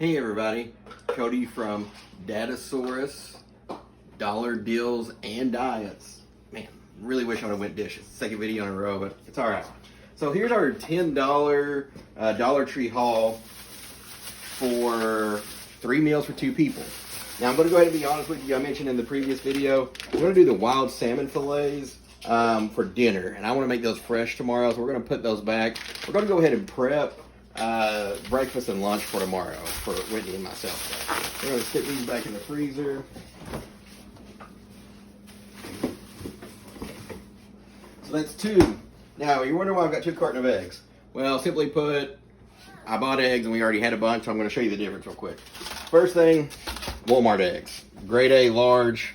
Hey everybody, Cody from Datasaurus, Dollar Deals and Diets. Man, really wish I would have went dishes. Second video in a row, but it's alright. So here's our $10 Dollar Tree haul for 3 meals for 2 people. Now I'm going to go ahead and be honest with you. I mentioned in the previous video, we're going to do the wild salmon fillets for dinner. And I want to make those fresh tomorrow, so we're going to put those back. We're going to go ahead and prep breakfast and lunch for tomorrow for Whitney and myself. We're going to stick these back in the freezer. So that's 2. Now you're wondering why I've got 2 cartons of eggs. Well, simply put, I bought eggs and we already had a bunch, so I'm going to show you the difference real quick. First thing, Walmart eggs. Grade A large,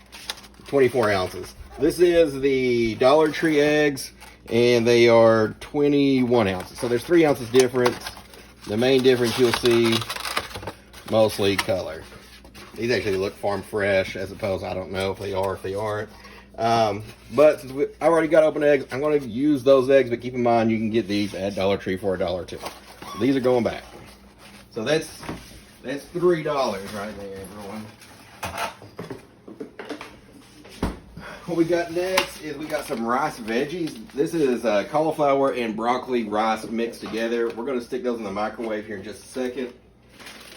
24 ounces. This is the Dollar Tree eggs, and they are 21 ounces. So there's 3 ounces difference. The main difference you'll see, mostly color. These actually look farm fresh, as opposed, I don't know if they are, if they aren't. But since I already got open eggs, I'm going to use those eggs, but keep in mind you can get these at Dollar Tree for $1 too. So these are going back. So that's $3 right there, everyone. What we got next is we got some rice veggies. This is cauliflower and broccoli rice mixed together. We're going to stick those in the microwave here in just a second.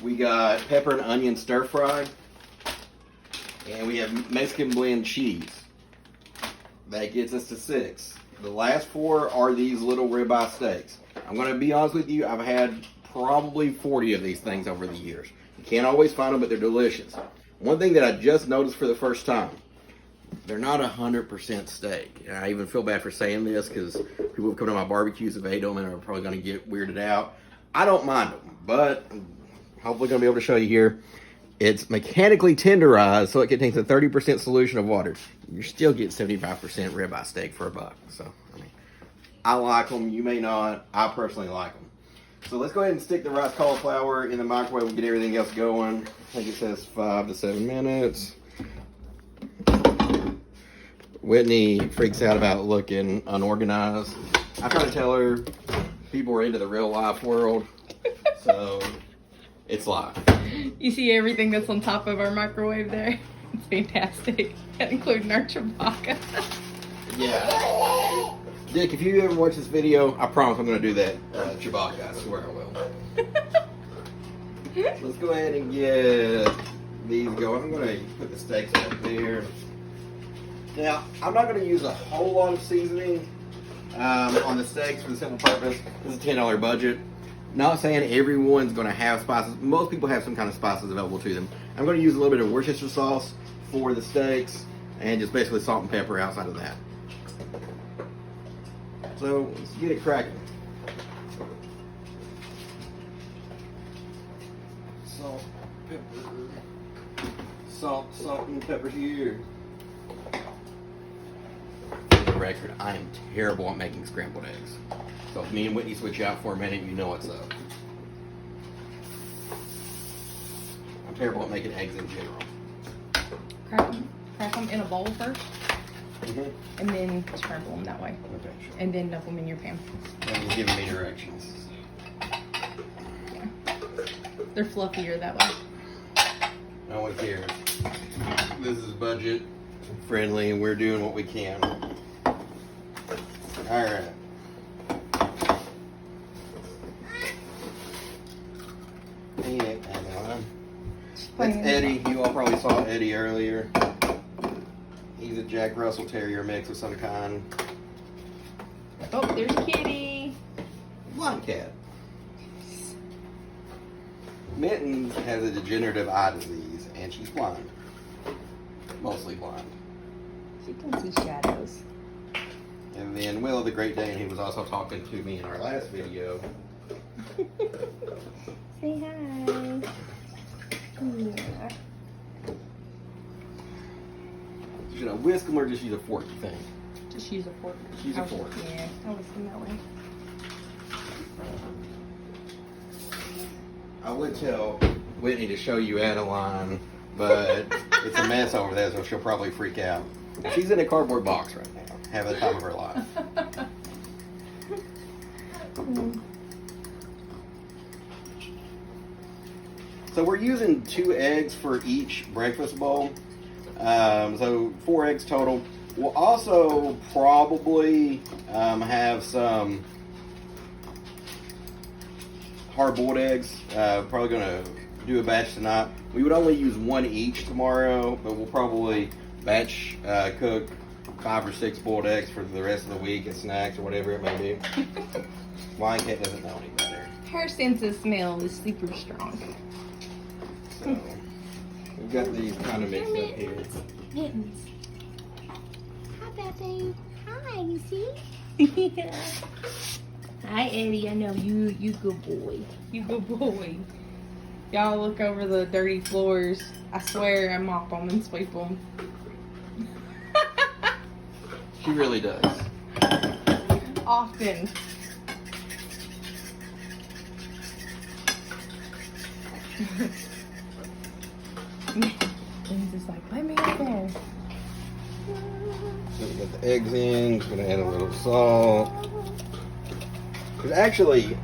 We got pepper and onion stir fry. And we have Mexican blend cheese. That gets us to 6. The last 4 are these little ribeye steaks. I'm going to be honest with you, I've had probably 40 of these things over the years. You can't always find them, but they're delicious. One thing that I just noticed for the first time, they're not 100% steak. And I even feel bad for saying this because people have come to my barbecues have ate them and are probably going to get weirded out. I don't mind them, but hopefully going to be able to show you here. It's mechanically tenderized, so it contains a 30% solution of water. You're still getting 75% ribeye steak for $1. So, I mean, I like them. You may not. I personally like them. So let's go ahead and stick the rice cauliflower in the microwave and get everything else going. I think it says 5 to 7 minutes. Whitney freaks out about looking unorganized. I try to tell her people are into the real life world, so it's live. You see everything that's on top of our microwave there? It's fantastic, including our Chewbacca. Yeah. Dick, if you ever watch this video, I promise I'm going to do that Chewbacca. I swear I will. Let's go ahead and get these going. I'm going to put the steaks up there. Now, I'm not going to use a whole lot of seasoning on the steaks for the simple purpose. This is a $10 budget. Not saying everyone's going to have spices. Most people have some kind of spices available to them. I'm going to use a little bit of Worcestershire sauce for the steaks and just basically salt and pepper outside of that. So, let's get it cracking. Salt, pepper. Salt, and pepper here. For the record, I am terrible at making scrambled eggs. So if me and Whitney switch out for a minute, you know what's up. I'm terrible at making eggs in general. Crack them in a bowl first, and then scramble them that way. Okay, sure. And then dump them in your pan. And he's giving me directions. Yeah. They're fluffier that way. No one cares. This is budget friendly and we're doing what we can. Alright. That's Eddie. You all probably saw Eddie earlier. He's a Jack Russell Terrier mix of some kind. Oh, there's Kitty. Blind cat. Mittens has a degenerative eye disease, and she's blind. Mostly blind. She can see shadows. And then Willow the Great Dane, he was also talking to me in our last video. Say hi. Yeah. Should I whisk them or just use a fork, you think? Just use a fork. Use a fork. Yeah, I was in that way. I would tell Whitney to show you Adeline, but it's a mess over there, so she'll probably freak out. She's in a cardboard box right now, having the time of her life. So we're using 2 eggs for each breakfast bowl. So 4 eggs total. We'll also probably have some hard-boiled eggs. Probably gonna do a batch tonight. We would only use 1 each tomorrow, but we'll probably batch cook 5 or 6 boiled eggs for the rest of the week as snacks or whatever it may be. Wine Cat doesn't know any better. Her sense of smell is super strong. So we've got these kind of mixed up here. Mittens. Hi, Pepe. Hi, you see? Yeah. Hi, Eddie. I know you good boy. You good boy. Y'all look over the dirty floors. I swear I mop them and sweep them. She really does. Often. Things just like, let me in there. So we got the eggs in. Just gonna add a little salt. Because actually,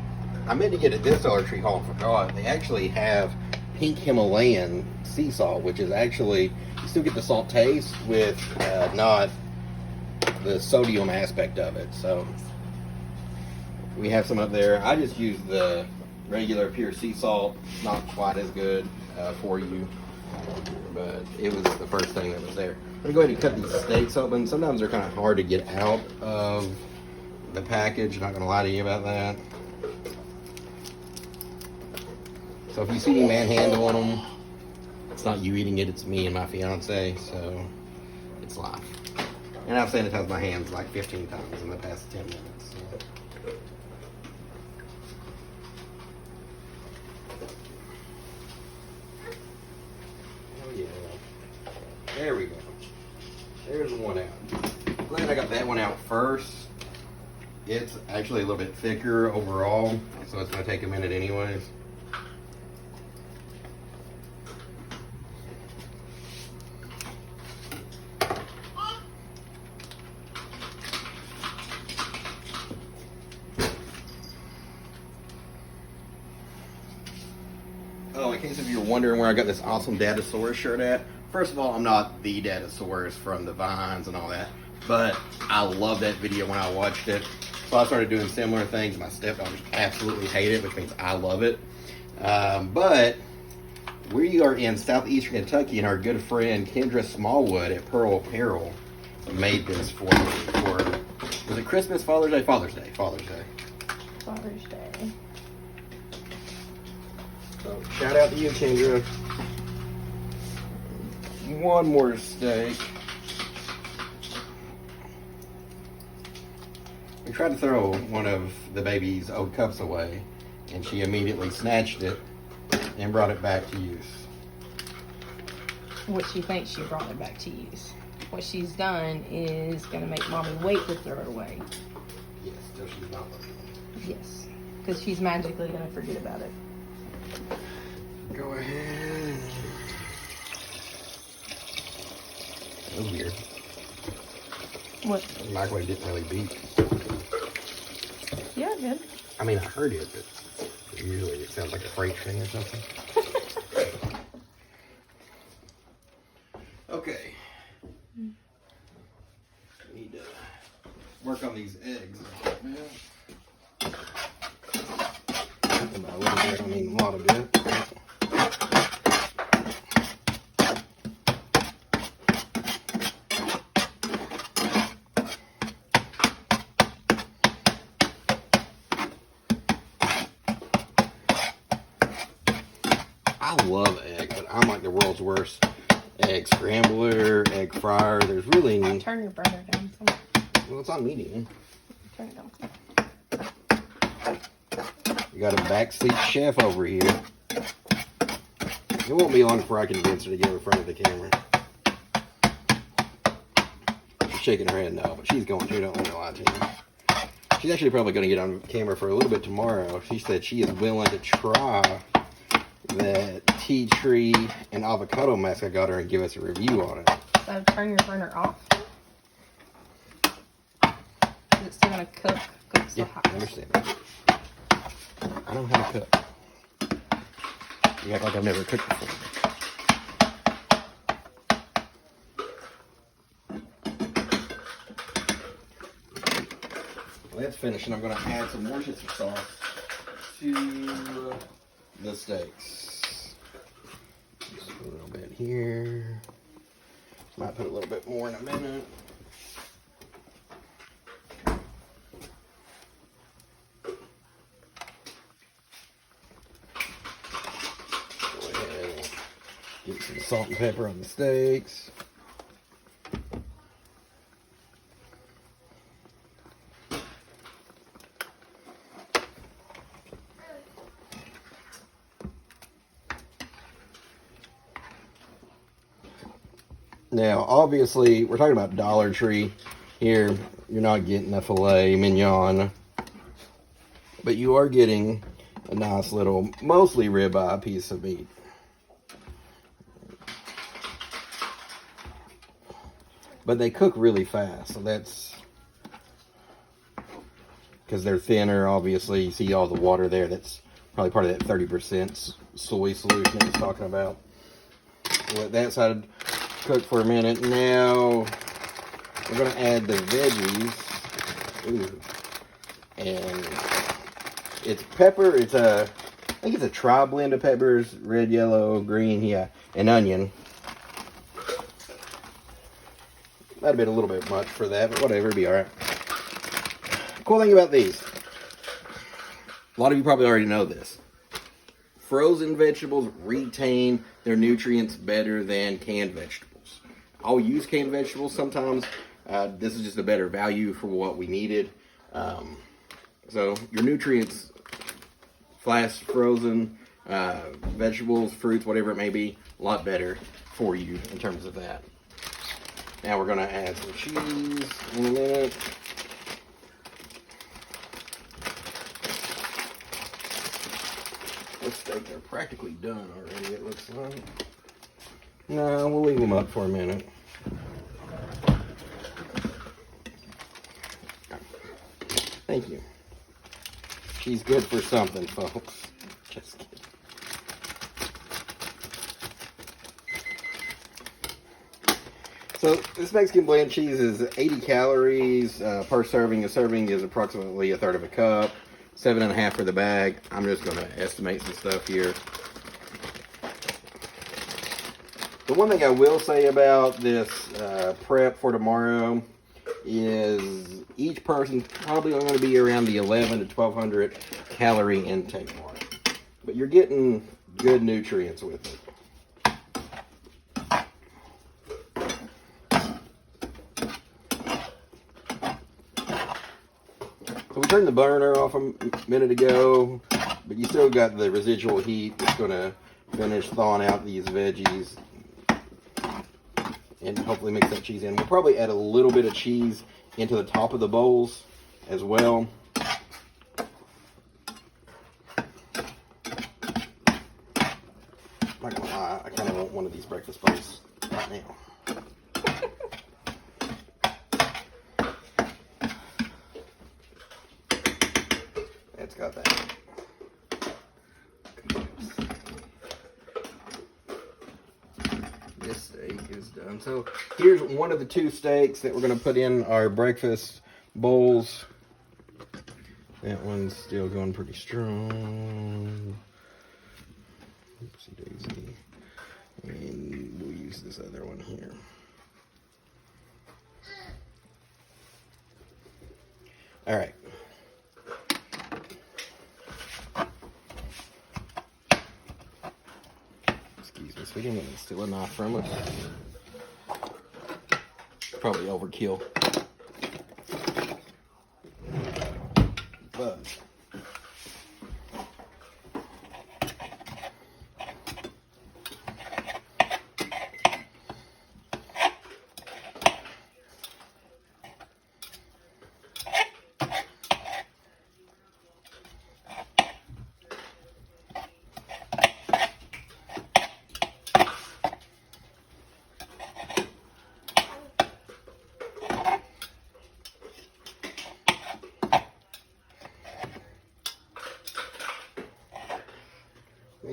I meant to get at this Dollar Tree haul and forgot. They actually have pink Himalayan sea salt, which is actually, you still get the salt taste with not the sodium aspect of it. So we have some up there. I just use the regular pure sea salt. Not quite as good for you, but it was the first thing that was there. I'm gonna go ahead and cut these steaks open. Sometimes they're kind of hard to get out of the package. Not gonna lie to you about that. So if you see me manhandling them, it's not you eating it, it's me and my fiance, so it's live. And I've sanitized my hands like 15 times in the past 10 minutes. So. Oh yeah. There we go. There's one out. Glad I got that one out first. It's actually a little bit thicker overall, so it's going to take a minute anyways. Oh, in case if you're wondering where I got this awesome Datasaurus shirt at, first of all, I'm not the Datasaurus from the Vines and all that, but I love that video when I watched it. So I started doing similar things. My stepdaughters absolutely hate it, which means I love it. But we are in southeastern Kentucky, and our good friend Kendra Smallwood at Pearl Apparel made this for me for, was it Christmas, Father's Day? Father's Day. Father's Day. So shout out to you, Kendra. One more steak. We tried to throw one of the baby's old cups away, and she immediately snatched it and brought it back to use. What she thinks she brought it back to use. What she's done is going to make mommy wait to throw it away. Yes, till she's not looking. Yes, because she's magically going to forget about it. Go ahead. That was weird. What? The microwave didn't really beep. Yeah, good. I mean, I heard it, but usually it sounds like a freight train or something. Okay. Need to work on these eggs. And by a little bit, I mean a lot of it. I love eggs, but I'm like the world's worst egg scrambler, egg fryer. There's really... Turn your burner down. Well, it's on medium. Turn it down. We got a backseat chef over here. It won't be long before I convince her to get in front of the camera. She's shaking her head no, but she's going to. Don't want to lie to you. She's actually probably going to get on camera for a little bit tomorrow. She said she is willing to try that tea tree and avocado mask I got her and give us a review on it. So turn your burner off. Is it still going to cook? Cook so Yeah, hot. I understand. I know how to cook. You act like I've never cooked before. Well, that's finished, and I'm going to add some Worcestershire sauce to the steaks. Just a little bit here. Might put a little bit more in a minute. Go ahead and get some salt and pepper on the steaks. Now, obviously, we're talking about Dollar Tree here. You're not getting a filet mignon, but you are getting a nice little, mostly ribeye piece of meat. But they cook really fast, so that's because they're thinner. Obviously, you see all the water there. That's probably part of that 30% soy solution I was talking about. Let that side cook for a minute. Now we're going to add the veggies. Ooh. And it's pepper. I think it's a tri-blend of peppers, red, yellow, green, yeah, and onion. Might have been a little bit much for that, but whatever, it'll be alright. Cool thing about these, a lot of you probably already know this. Frozen vegetables retain their nutrients better than canned vegetables. I'll use canned vegetables sometimes. This is just a better value for what we needed. So your nutrients, flash frozen vegetables, fruits, whatever it may be, a lot better for you in terms of that. Now we're going to add some cheese in a minute. Those steaks are practically done already, it looks like. No, we'll leave them up for a minute. Thank you. She's good for something, folks. Just kidding. So this Mexican blend cheese is 80 calories per serving. A serving is approximately 1/3 of a cup. 7.5 for the bag. I'm just going to estimate some stuff here. The one thing I will say about this prep for tomorrow is each person's probably going to be around the 11 to 1200 calorie intake mark. But you're getting good nutrients with it. So we turned the burner off a minute ago, but you still got the residual heat that's going to finish thawing out these veggies and hopefully mix that cheese in. We'll probably add a little bit of cheese into the top of the bowls as well. I'm not gonna lie, I kind of want one of these breakfast bowls right now. It's got that. This steak is done. So here's one of the 2 steaks that we're going to put in our breakfast bowls. That one's still going pretty strong. Oopsie daisy. And we'll use this other one here. All right. Excuse me, speaking of, it's still a knife from it. Probably overkill. But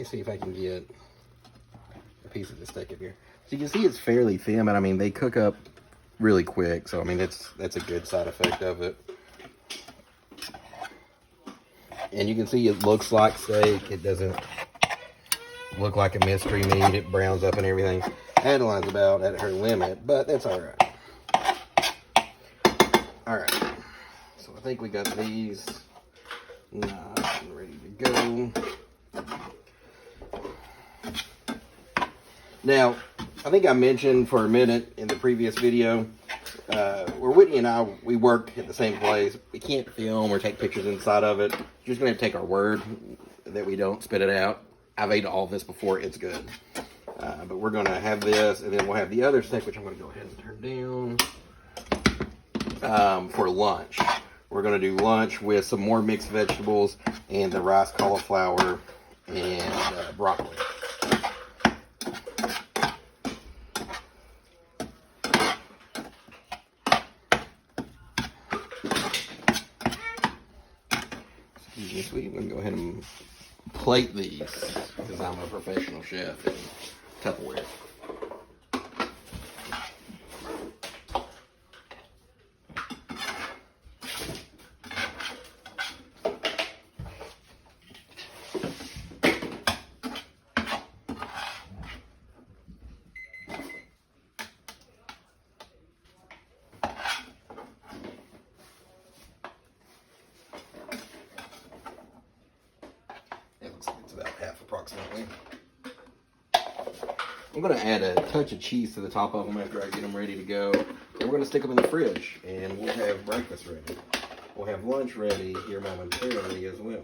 see if I can get a piece of the steak up here. So you can see it's fairly thin, but I mean, they cook up really quick. So I mean, that's a good side effect of it. And you can see it looks like steak. It doesn't look like a mystery meat. It browns up and everything. Adeline's about at her limit, but that's all right. All right. So I think we got these nice and ready to go. Now, I think I mentioned for a minute in the previous video, where Whitney and I, we work at the same place. We can't film or take pictures inside of it. You're just going to take our word that we don't spit it out. I've ate all this before. It's good. But we're going to have this, and then we'll have the other steak, which I'm going to go ahead and turn down, for lunch. We're going to do lunch with some more mixed vegetables and the rice, cauliflower, and broccoli. Excuse me, sweetie. I'm going to go ahead and plate these because I'm a professional chef in Tupperware. It looks like it's about half approximately. I'm going to add a touch of cheese to the top of them after I get them ready to go. And we're going to stick them in the fridge, and we'll have breakfast ready. We'll have lunch ready here momentarily as well.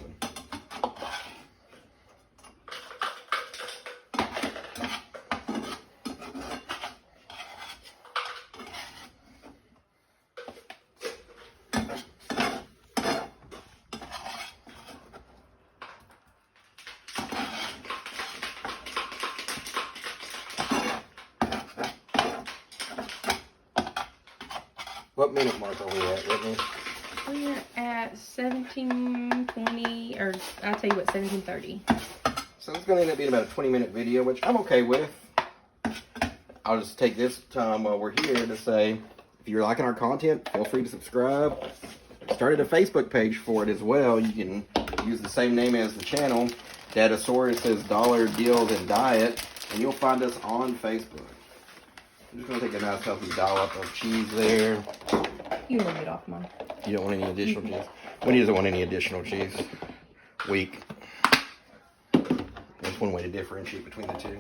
What minute mark are we at, Whitney? We're at 17:20, or I'll tell you what, 17:30. So it's going to end up being about a 20-minute video, which I'm okay with. I'll just take this time while we're here to say, if you're liking our content, feel free to subscribe. Started a Facebook page for it as well. You can use the same name as the channel. Datasaurus says Dollar Deals and Diet, and you'll find us on Facebook. I'm just going to take a nice healthy dollop of cheese there. You can leave it off mine. You don't want any additional cheese? Winnie doesn't want any additional cheese. Weak. That's one way to differentiate between the two.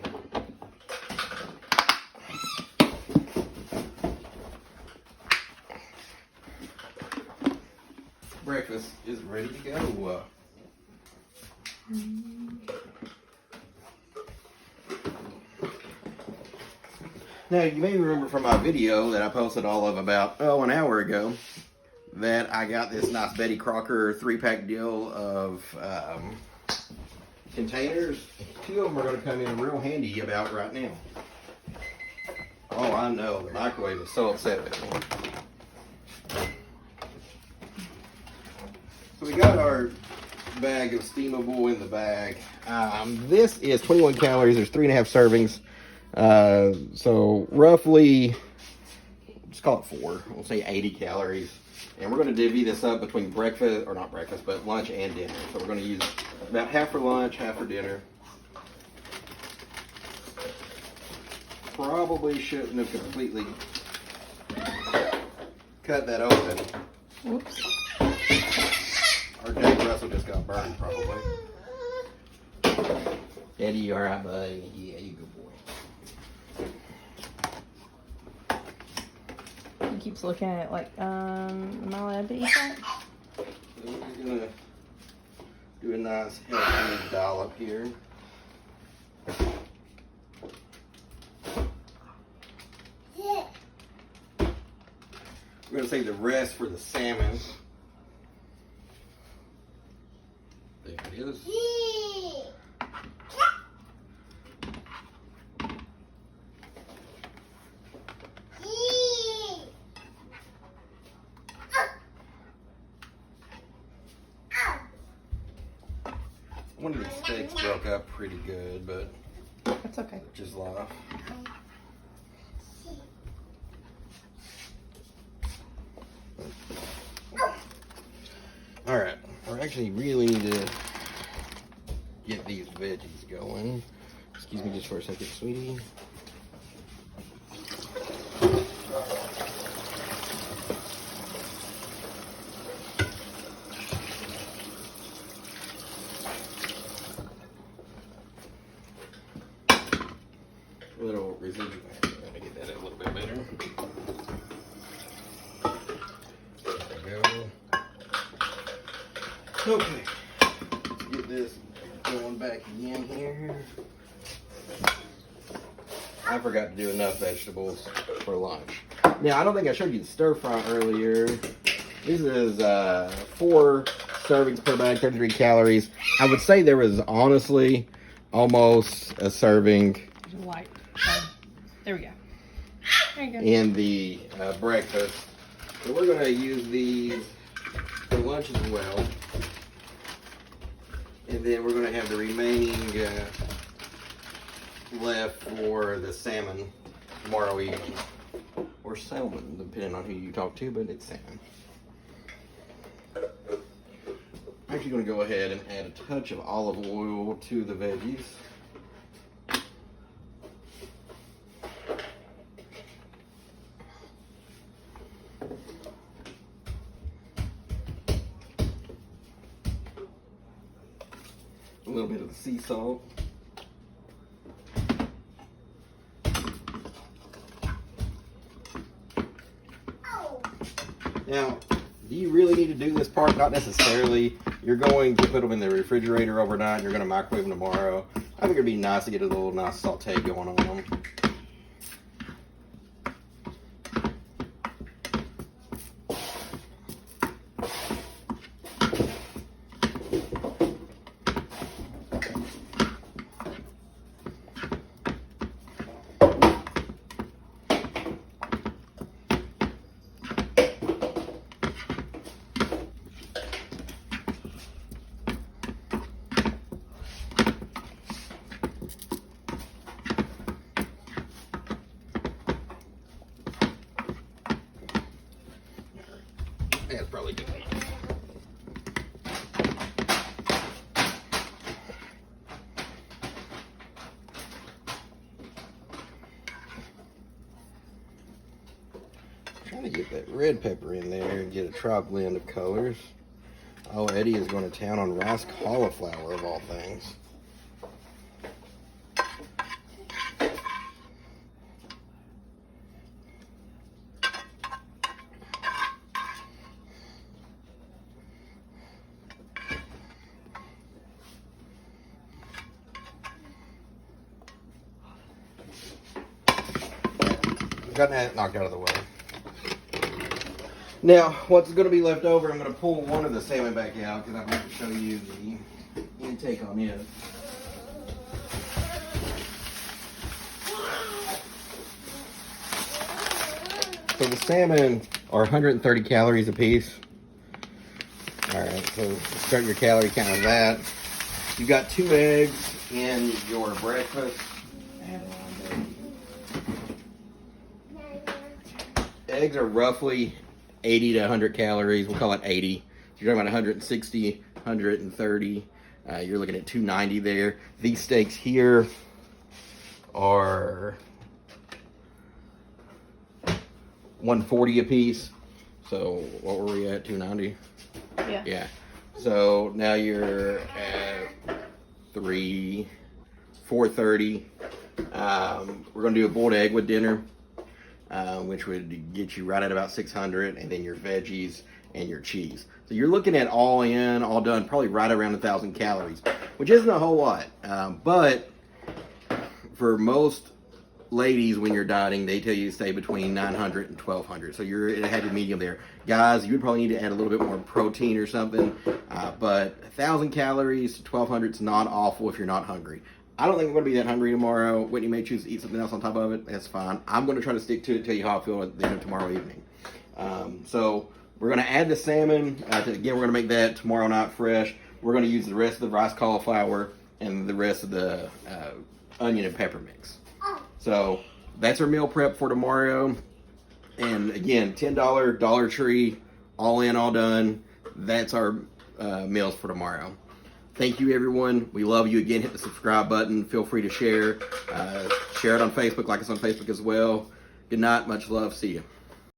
Breakfast is ready to go. Now, you may remember from my video that I posted all of about, an hour ago, that I got this nice Betty Crocker 3-pack deal of containers. 2 of them are going to come in real handy about right now. Oh, I know. The microwave is so upset with me. So we got our bag of steamable in the bag. This is 21 calories. There's 3.5 servings. So roughly, let's call it 4. We'll say 80 calories. And we're going to divvy this up between breakfast, or not breakfast, but lunch and dinner. So we're going to use about half for lunch, half for dinner. Probably shouldn't have completely cut that open. Whoops. Our Jack Russell just got burned, probably. Eddie, you all right, buddy? Yeah, you good boy. He keeps looking at it like, am I allowed to eat that? So we're just gonna do a nice healthy dollop here. We're gonna save the rest for the salmon. There it is. I wanted to steaks broke up pretty good, but That's okay. which is life. All right, we actually really need to get these veggies going. Excuse me just for a second, sweetie. A little residual. Gotta get that a little bit better. There we go. Okay, let's get this going back again here. I forgot to do enough vegetables for lunch. Now, I don't think I showed you the stir fry earlier. This is 4 servings per bag, 33 calories. I would say there was honestly almost a serving Light. There we go. There you go. in the breakfast. So we're going to use these for lunch as well. And then we're going to have the remaining left for the salmon tomorrow evening. Or salmon, depending on who you talk to, but it's salmon. I'm actually going to go ahead and add a touch of olive oil to the veggies. A little bit of the sea salt. Now, do you really need to do this part? Not necessarily. You're going to put them in the refrigerator overnight. You're going to microwave them tomorrow. I think it'd be nice to get a little nice saute going on them. That's probably good enough. Trying to get that red pepper in there and get a trial blend of colors. Oh, Eddie is going to town on rice cauliflower of all things. Got that knocked out of the way. Now, what's going to be left over, I'm going to pull one of the salmon back out because I'm going to show you the intake on it. So the salmon are 130 calories a piece. Alright, so start your calorie count with that. You've got 2 eggs in your breakfast. Eggs are roughly 80 to 100 calories. We'll call it 80. So you're talking about 160, 130. You're looking at 290 there. These steaks here are 140 a piece. So what were we at? 290? Yeah. Yeah. So now you're at 430. We're going to do a boiled egg with dinner. Which would get you right at about 600, and then your veggies and your cheese. So you're looking at all in, all done, probably right around 1,000 calories, which isn't a whole lot. But for most ladies, when you're dieting, they tell you to stay between 900 and 1,200. So you're at a happy medium there. Guys, you would probably need to add a little bit more protein or something. But 1,000 calories to 1,200 is not awful if you're not hungry. I don't think I'm going to be that hungry tomorrow. Whitney may choose to eat something else on top of it. That's fine. I'm going to try to stick to it, tell you how I feel at the end of tomorrow evening. So we're going to add the salmon. Again, we're going to make that tomorrow night fresh. We're going to use the rest of the rice cauliflower and the rest of the onion and pepper mix. So that's our meal prep for tomorrow. And again, $10 Dollar Tree, all in, all done. That's our meals for tomorrow. Thank you, everyone. We love you. Again, hit the subscribe button. Feel free to share. Share it on Facebook, like us on Facebook as well. Good night. Much love. See you.